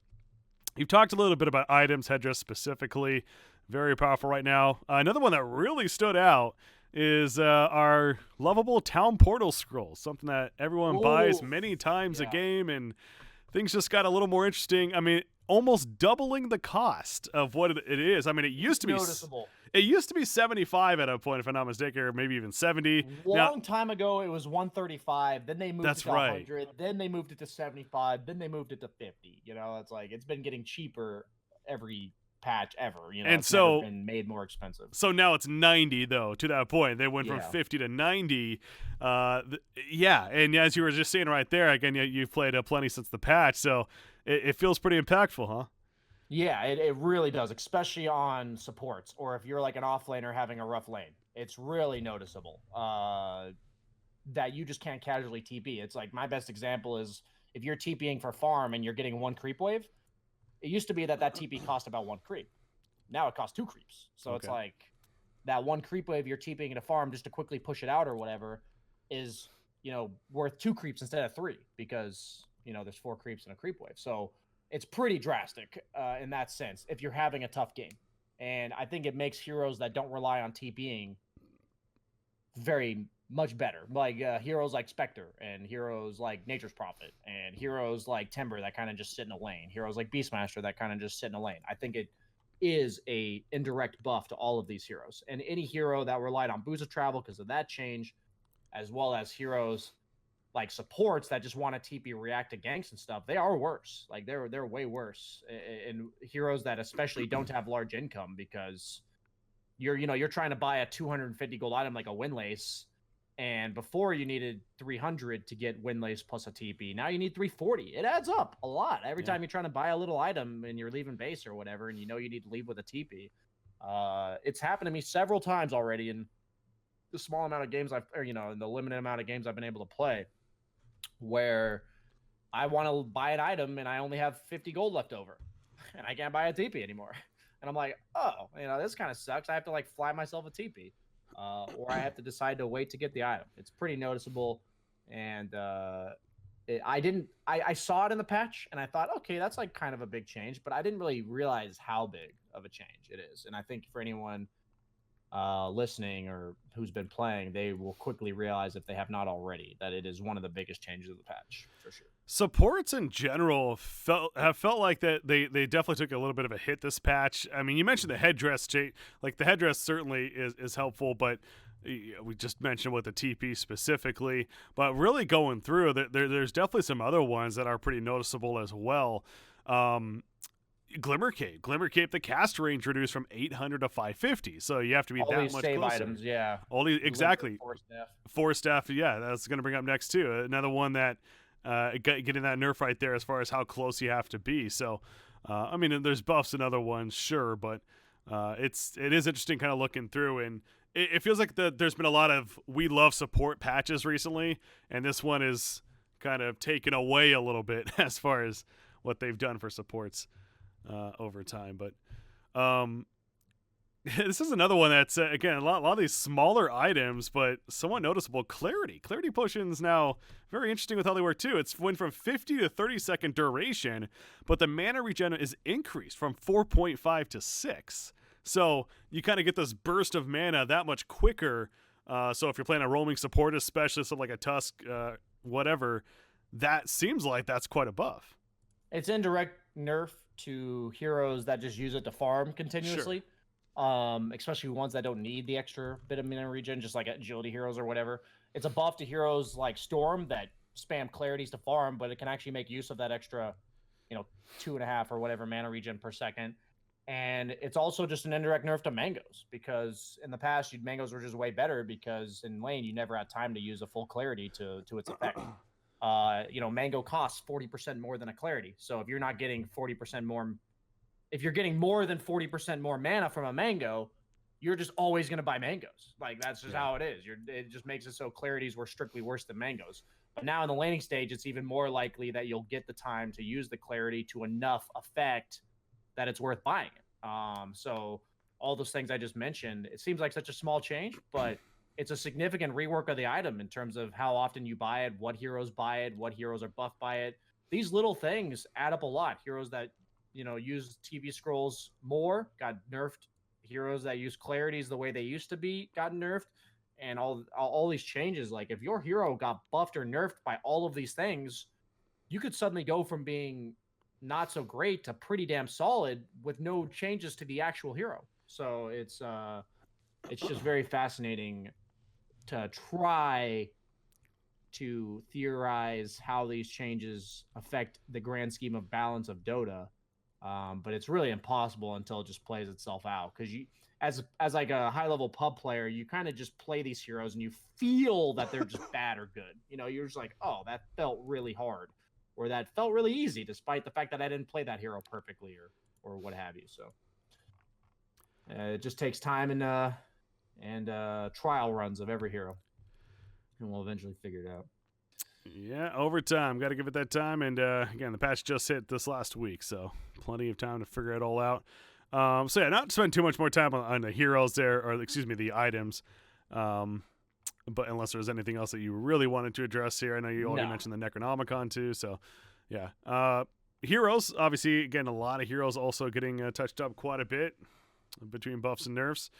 You've talked a little bit about items, headdress specifically. Very powerful right now. Another one that really stood out is our lovable town portal scrolls, something that everyone buys many times a game, and things just got a little more interesting. I mean, almost doubling the cost of what it is. I mean, it used to be noticeable. It used to be 75 at a point, if I'm not mistaken, or maybe even 70. Long time ago, it was 135. Then they moved it to 100. Then they moved it to 75. Then they moved it to 50. It's like it's been getting cheaper every patch ever, and it's so never been made more expensive. So now it's 90 though. To that point, they went from 50 to 90. Yeah, and as you were just saying right there, again, you've played plenty since the patch, so it feels pretty impactful, huh? Yeah, it really does, especially on supports, or if you're like an offlaner having a rough lane. It's really noticeable that you just can't casually TP. It's like my best example is if you're TPing for farm and you're getting one creep wave. It used to be that TP cost about one creep. Now it costs two creeps. So It's like that one creep wave you're TPing in a farm just to quickly push it out or whatever is, worth two creeps instead of three because, there's four creeps in a creep wave. So it's pretty drastic in that sense if you're having a tough game. And I think it makes heroes that don't rely on TPing very much better. Like heroes like Spectre and heroes like Nature's Prophet and heroes like Timber that kind of just sit in a lane. Heroes like Beastmaster that kind of just sit in a lane. I think it is a indirect buff to all of these heroes. And any hero that relied on Boost of Travel because of that change, as well as heroes like supports that just want to TP react to ganks and stuff, they are worse. Like they're way worse. And heroes that especially don't have large income because you're trying to buy a 250 gold item like a Windlace. And before you needed 300 to get Windlace plus a TP. Now you need 340. It adds up a lot. Every time you're trying to buy a little item and you're leaving base or whatever, and you need to leave with a TP. It's happened to me several times already in the small amount of games in the limited amount of games I've been able to play, where I want to buy an item and I only have 50 gold left over, and I can't buy a TP anymore. And I'm like, oh, this kind of sucks. I have to fly myself a TP. Or I have to decide to wait to get the item. It's pretty noticeable, and I saw it in the patch, and I thought, okay, that's kind of a big change, but I didn't really realize how big of a change it is. And I think for anyone listening or who's been playing, they will quickly realize if they have not already that it is one of the biggest changes of the patch for sure. Supports in general have felt like that they definitely took a little bit of a hit this patch. I mean, you mentioned the headdress, like the headdress certainly is helpful, but we just mentioned with the TP specifically. But really going through, there's definitely some other ones that are pretty noticeable as well. Glimmer Cape, the cast range reduced from 800 to 550, so you have to be all that these much save closer. Items, yeah. All these exactly. Force staff, yeah, that's going to bring up next too. Another one that. Getting that nerf right there as far as how close you have to be. So, I mean, there's buffs and other ones, sure, but it is interesting kind of looking through, and it feels like there's been a lot of we love support patches recently, and this one is kind of taken away a little bit as far as what they've done for supports. over time. But this is another one that's again a lot of these smaller items, but somewhat noticeable. Clarity potions now very interesting with how they work too. It's went from 50 to 30-second duration, but the mana regen is increased from 4.5 to 6. So you kind of get this burst of mana that much quicker. So if you're playing a roaming support, especially something like a Tusk, whatever, that seems like that's quite a buff. It's indirect nerf to heroes that just use it to farm continuously. Sure. Especially ones that don't need the extra bit of mana regen, just like agility heroes or whatever. It's a buff to heroes like Storm that spam clarities to farm, but it can actually make use of that extra, 2.5 or whatever mana regen per second. And it's also just an indirect nerf to mangoes, because in the past, mangoes were just way better because in lane, you never had time to use a full clarity to its effect. Mango costs 40% more than a clarity. So if you're not getting 40% more, if you're getting more than 40% more mana from a mango, you're just always going to buy mangoes. Like, that's just how it is. It just makes it so clarities were strictly worse than mangoes. But now in the laning stage, it's even more likely that you'll get the time to use the clarity to enough effect that it's worth buying it. So all those things I just mentioned, it seems like such a small change, but it's a significant rework of the item in terms of how often you buy it, what heroes buy it, what heroes are buffed by it. These little things add up a lot. Heroes that use TV scrolls more got nerfed. Heroes that use clarities the way they used to be got nerfed. And all these changes, like if your hero got buffed or nerfed by all of these things, you could suddenly go from being not so great to pretty damn solid with no changes to the actual hero. So it's just very fascinating to try to theorize how these changes affect the grand scheme of balance of Dota. But it's really impossible until it just plays itself out, because you, as like a high level pub player, you kind of just play these heroes and you feel that they're just bad or good. You're just like, oh, that felt really hard, or that felt really easy, despite the fact that I didn't play that hero perfectly or what have you. So it just takes time and trial runs of every hero, and we'll eventually figure it out. Yeah, overtime. Got to give it that time. And again, the patch just hit this last week, so plenty of time to figure it all out. So yeah, not to spend too much more time on the heroes there, or excuse me, the items. But unless there's anything else that you really wanted to address here, I know you already mentioned the Necronomicon too. So yeah, heroes. Obviously, again, a lot of heroes also getting touched up quite a bit between buffs and nerfs.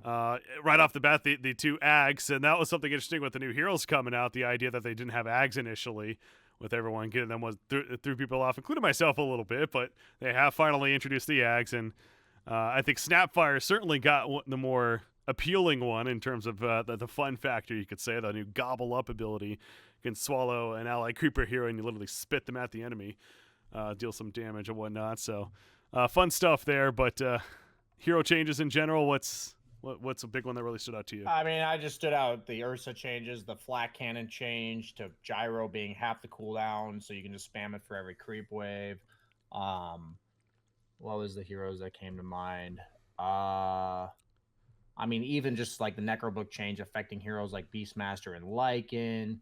Right off the bat, the two Ags, and that was something interesting with the new heroes coming out. The idea that they didn't have Ags initially, with everyone getting them, was threw people off, including myself a little bit. But they have finally introduced the Ags, and I think Snapfire certainly got the more appealing one in terms of the fun factor, you could say. The new Gobble Up ability, you can swallow an ally creeper hero and you literally spit them at the enemy, deal some damage and whatnot. So fun stuff there. But hero changes in general, what's a big one that really stood out to you? I mean, I just stood out the Ursa changes, the flat cannon change to gyro being half the cooldown, so you can just spam it for every creep wave. What was the heroes that came to mind? I mean, even just like the Necrobook change affecting heroes like Beastmaster and Lycan.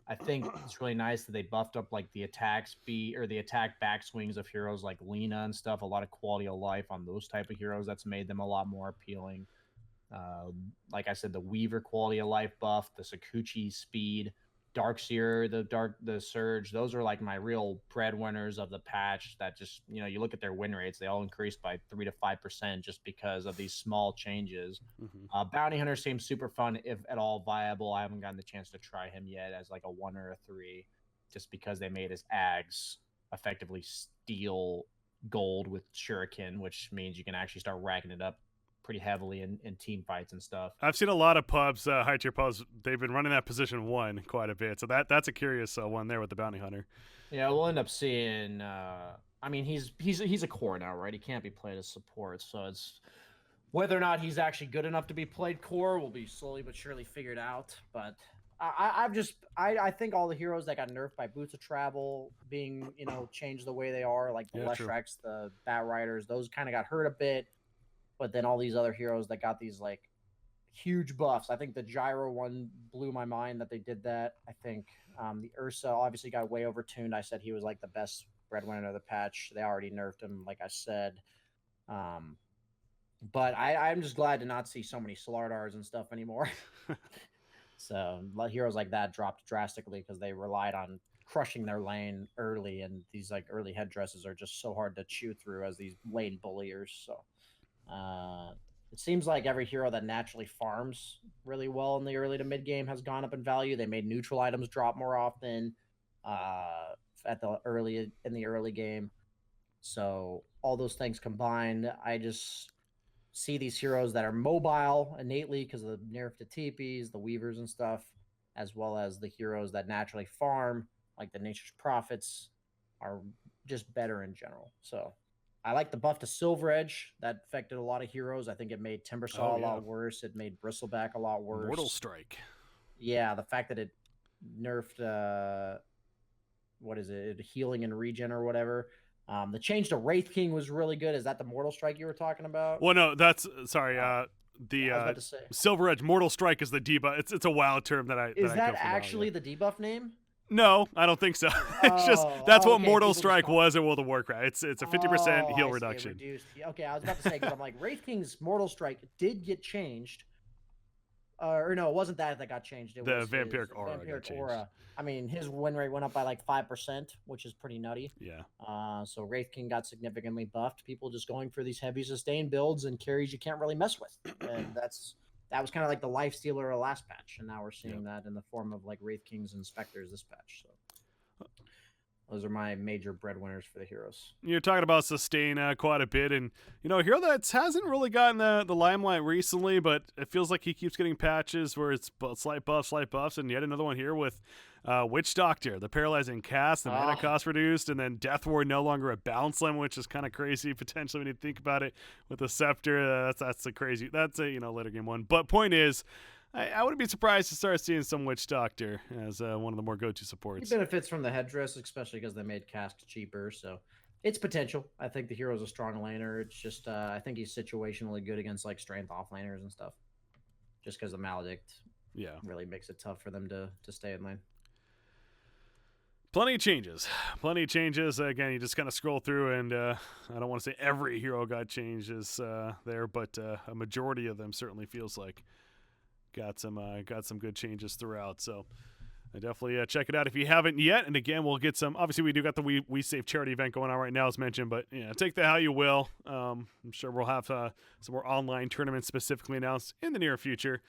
I think it's really nice that they buffed up like the attack speed or the attack backswings of heroes like Lena and stuff. A lot of quality of life on those type of heroes. That's made them a lot more appealing. Like I said, the Weaver quality of life buff, the Sakuchi speed, Darkseer, the Surge. Those are like my real breadwinners of the patch. That just, you look at their win rates, they all increased by 3 to 5% just because of these small changes. Mm-hmm. Bounty Hunter seems super fun, if at all viable. I haven't gotten the chance to try him yet as like a 1 or a 3, just because they made his Ags effectively steal gold with Shuriken, which means you can actually start racking it up pretty heavily in team fights and stuff. I've seen a lot of pubs, high tier pubs, they've been running that position 1 quite a bit. So that's a curious one there with the Bounty Hunter. Yeah, we'll end up seeing. I mean, he's a core now, right? He can't be played as support, so it's whether or not he's actually good enough to be played core will be slowly but surely figured out. But I think all the heroes that got nerfed by Boots of Travel being changed the way they are, like the Leshracs, the Bat Riders, those kind of got hurt a bit. But then all these other heroes that got these like huge buffs. I think the Gyro one blew my mind that they did that. I think the Ursa obviously got way overtuned. I said he was like the best breadwinner of the patch. They already nerfed him, like I said. But I'm just glad to not see so many Slardars and stuff anymore. So heroes like that dropped drastically because they relied on crushing their lane early, and these like early headdresses are just so hard to chew through as these lane bulliers. So it seems like every hero that naturally farms really well in the early to mid game has gone up in value. They made neutral items drop more often in the early game. So all those things combined, I just see these heroes that are mobile innately because of the nerf to TPs, the weavers and stuff, as well as the heroes that naturally farm, like the Nature's Prophets, are just better in general. So I like the buff to Silver Edge. That affected a lot of heroes. I think it made Timbersaw a lot worse. It made Bristleback a lot worse. Mortal Strike. Yeah, the fact that it nerfed what is it? Healing and regen or whatever. The change to Wraith King was really good. Is that the Mortal Strike you were talking about? Well, no, that's sorry. I was about to say. Silver Edge Mortal Strike is the debuff. It's a wild term that I Is that actually the debuff name? No, I don't think so. It's just that's what okay, Mortal Strike was in World of Warcraft. It's a 50% heal I see, reduction. Reduced. Okay, I was about to say because I'm like Wraith King's Mortal Strike did get changed. Or no, it wasn't that got changed. It was Vampiric Aura got changed. I mean, his win rate went up by like 5%, which is pretty nutty. Yeah. So Wraith King got significantly buffed. People just going for these heavy sustain builds and carries you can't really mess with. And that was kind of like the life stealer of last patch, and now we're seeing that in the form of like Wraith Kings and Specters this patch. So those are my major breadwinners for the heroes. You're talking about sustain quite a bit, and a hero that hasn't really gotten the limelight recently, but it feels like he keeps getting patches where it's slight buffs, and yet another one here with Witch Doctor, the paralyzing cast, the mana cost reduced, and then Death Ward no longer a bounce limb, which is kind of crazy potentially when you think about it with the Scepter. That's a crazy. That's a later game one. But point is, I wouldn't be surprised to start seeing some Witch Doctor as one of the more go-to supports. He benefits from the headdress, especially because they made casks cheaper, so it's potential. I think the hero's a strong laner. It's just I think he's situationally good against like strength offlaners and stuff, just because the Maledict really makes it tough for them to stay in lane. Plenty of changes. Again, you just kind of scroll through, and I don't want to say every hero got changes there, but a majority of them certainly feels like got some good changes throughout. So definitely check it out if you haven't yet. And again, we'll get some. Obviously, we do got the WeSave charity event going on right now, as mentioned. But take that how you will. I'm sure we'll have some more online tournaments specifically announced in the near future,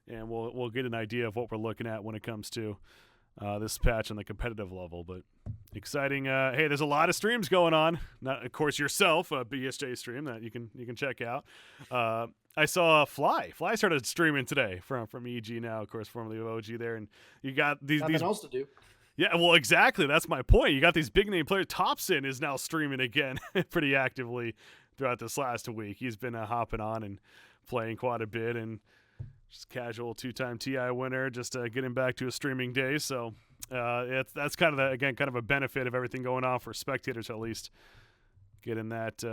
and we'll get an idea of what we're looking at when it comes to this patch on the competitive level. But exciting. Hey, there's a lot of streams going on. Not, of course, yourself, a BSJ stream that you can check out. I saw Fly started streaming today from EG now, of course, formerly of OG there, and you got these else to do. Yeah, well, exactly. That's my point. You got these big name players. Thompson is now streaming again pretty actively throughout this last week. He's been hopping on and playing quite a bit, and just casual 2-time TI winner, just getting back to his streaming days. So that's kind of a benefit of everything going on for spectators, at least getting that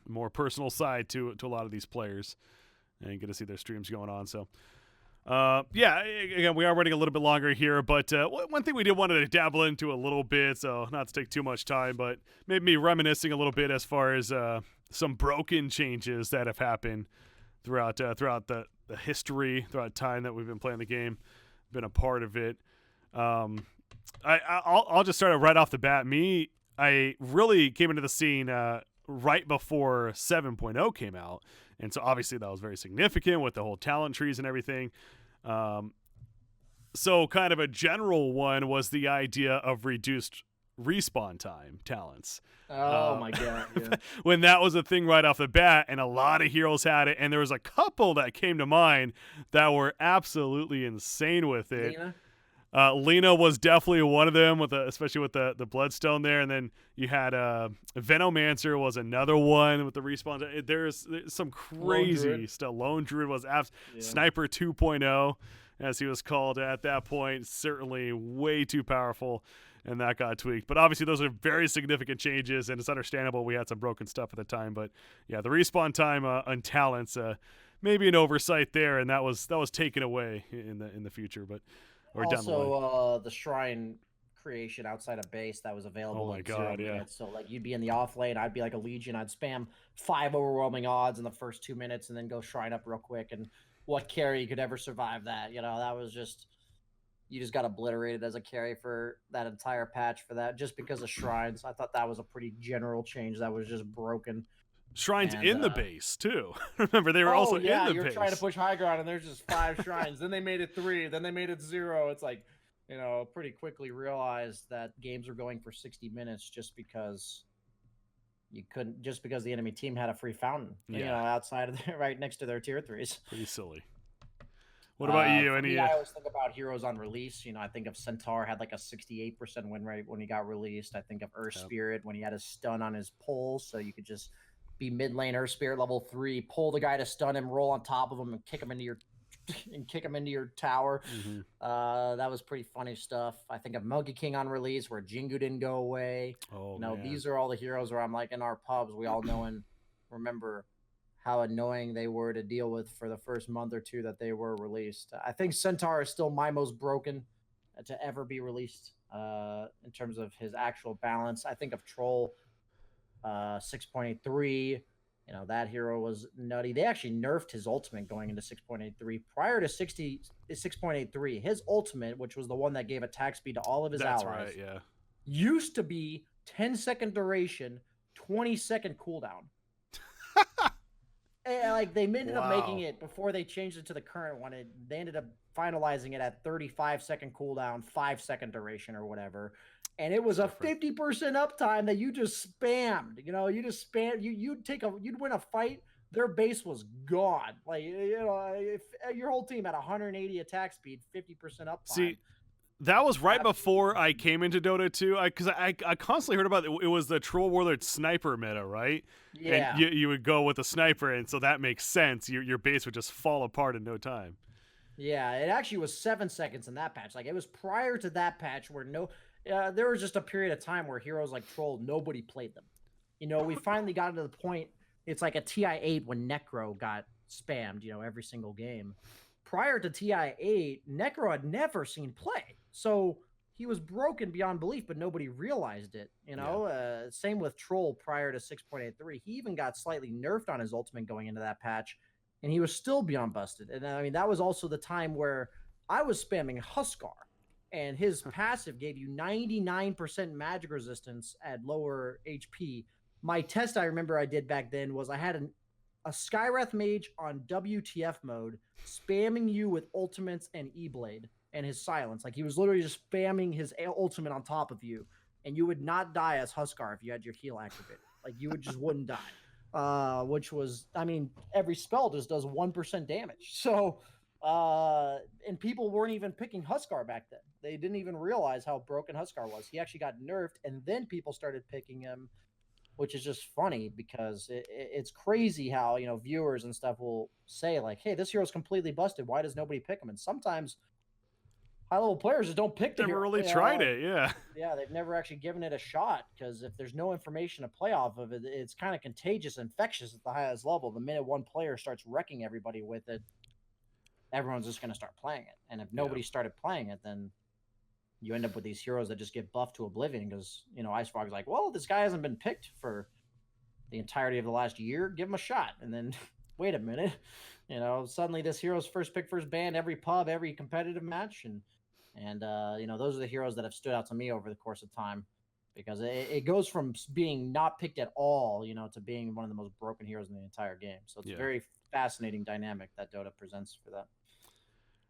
more personal side to a lot of these players and get to see their streams going on. So again, we are running a little bit longer here, but one thing we did want to dabble into a little bit, so not to take too much time, but maybe me reminiscing a little bit as far as some broken changes that have happened throughout the history, throughout time that we've been playing the game, been a part of it. I'll just start it right off the bat. I really came into the scene right before 7.0 came out, and so obviously that was very significant with the whole talent trees and everything. So kind of a general one was the idea of reduced respawn time talents. Oh my god, yeah. When that was a thing right off the bat, and a lot of heroes had it, and there was a couple that came to mind that were absolutely insane with it. Lena was definitely one of them, especially with the Bloodstone there, and then you had Venomancer was another one with the respawn. There's some crazy stuff. Lone Druid was Sniper 2.0, as he was called at that point, certainly way too powerful, and that got tweaked. But obviously those are very significant changes, and it's understandable we had some broken stuff at the time. But yeah, the respawn time on talents, maybe an oversight there, and that was taken away in the future, but. Also, the Shrine creation outside of base that was available. Oh my in God, 0 yeah. minutes. So like you'd be in the off lane, I'd be like a Legion, I'd spam 5 overwhelming odds in the first 2 minutes, and then go shrine up real quick. And what carry could ever survive that? You know, that was just you just got obliterated as a carry for that entire patch for that, just because of shrines. I thought that was a pretty general change that was just broken. Shrines And, in the base too. Remember, they were also in the you're base. trying to push high ground, and there's just 5 shrines. Then they made it 3. Then they made it 0. It's like, you know, pretty quickly realized that games were going for 60 minutes just because you couldn't, just because the enemy team had a free fountain, you know, outside of right next to their tier 3s. Pretty silly. What about you? For Any? me, I always think about heroes on release. You know, I think of Centaur had like a 68% win rate when he got released. I think of Earth Spirit when he had a stun on his pull, so you could just be mid lane Earth Spirit level 3, pull the guy to stun him, roll on top of him, and kick him into your tower. That was pretty funny stuff. I think of Monkey King on release where Jingu didn't go away. Oh, you know, man. these are all the heroes where I'm like, in our pubs, we all know and remember how annoying they were to deal with for the first month or 2 that they were released. I think Centaur is still my most broken to ever be released in terms of his actual balance. I think of Troll 6.83. You know, that hero was nutty. They actually nerfed his ultimate going into 6.83. Prior to 6.83, his ultimate, which was the one that gave attack speed to all of his That's allies, right, yeah. used to be 10-second duration, 20-second cooldown. And, like, they ended up making it before they changed it to the current one. They ended up finalizing it at 35-second cooldown, 5-second duration or whatever. And it was a 50% uptime that you just spammed. You know, you just spam. You'd win a fight. Their base was gone. Like, you know, if your whole team had 180 attack speed, 50% uptime. See, that was right before I came into Dota 2, because I constantly heard about it. It was the Troll Warlord sniper meta, right? Yeah. And you would go with a sniper, and so that makes sense. Your base would just fall apart in no time. Yeah, it actually was 7 seconds in that patch. Like, it was prior to that patch where there was just a period of time where heroes like Troll, nobody played them. You know, we finally got to the point, it's like a TI-8 when Necro got spammed, you know, every single game. Prior to TI-8, Necro had never seen play. So he was broken beyond belief, but nobody realized it. You know, same with Troll prior to 6.83. He even got slightly nerfed on his ultimate going into that patch, and he was still beyond busted. And I mean, that was also the time where I was spamming Huskar, and his passive gave you 99% magic resistance at lower HP. My test I remember I did back then was I had a Skywrath mage on WTF mode spamming you with ultimates and E-Blade and his silence. Like, he was literally just spamming his ultimate on top of you, and you would not die as Huskar if you had your heal activated. Like, you just wouldn't die. Which was, I mean, every spell just does 1% damage. So, and people weren't even picking Huskar back then. They didn't even realize how broken Huskar was. He actually got nerfed, and then people started picking him, which is just funny because it's crazy how, you know, viewers and stuff will say, like, hey, this hero's completely busted. Why does nobody pick him? And sometimes high-level players just don't pick the Never hero. really tried it, yeah. Yeah, they've never actually given it a shot, because if there's no information to play off of it, it's kind of contagious, infectious at the highest level. The minute one player starts wrecking everybody with it, everyone's just going to start playing it. And if nobody started playing it, then you end up with these heroes that just get buffed to oblivion because, you know, Ice Frog's like, well, this guy hasn't been picked for the entirety of the last year. Give him a shot. And then, wait a minute, you know, suddenly this hero's first pick, first ban, every pub, every competitive match. And you know, those are the heroes that have stood out to me over the course of time, because it goes from being not picked at all, you know, to being one of the most broken heroes in the entire game. So it's a very fascinating dynamic that Dota presents for that.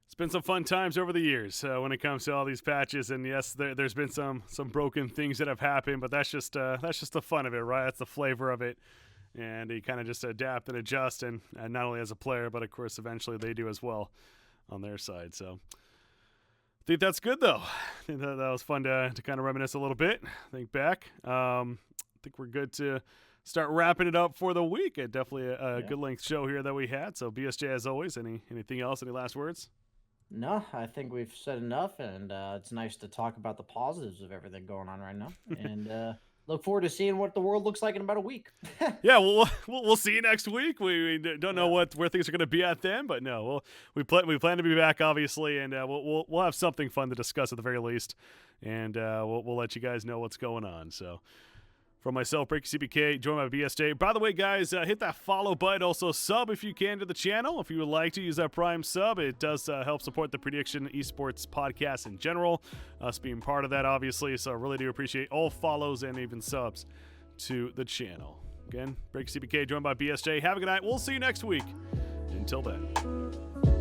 It's been some fun times over the years when it comes to all these patches, and yes, there's been some broken things that have happened, but that's just the fun of it, right? That's the flavor of it, and you kind of just adapt and adjust, and not only as a player, but of course eventually they do as well on their side. So I think that's good, though. I think that was fun to kind of reminisce a little bit, think back. I think we're good to start wrapping it up for the week. Definitely a good length show here that we had. So BSJ, as always, anything else? Any last words? No, I think we've said enough, and it's nice to talk about the positives of everything going on right now. And look forward to seeing what the world looks like in about a week. Yeah, we'll see you next week. We don't know where things are going to be at then, but no, we plan to be back obviously, and we'll have something fun to discuss at the very least, and we'll let you guys know what's going on. So. From myself, breakycpk, joined by BSJ. By the way, guys, hit that follow button. Also, sub if you can to the channel. If you would like to use that Prime sub, it does help support the Prediction Esports podcast in general. Us being part of that, obviously. So I really do appreciate all follows and even subs to the channel. Again, breakycpk, joined by BSJ. Have a good night. We'll see you next week. Until then.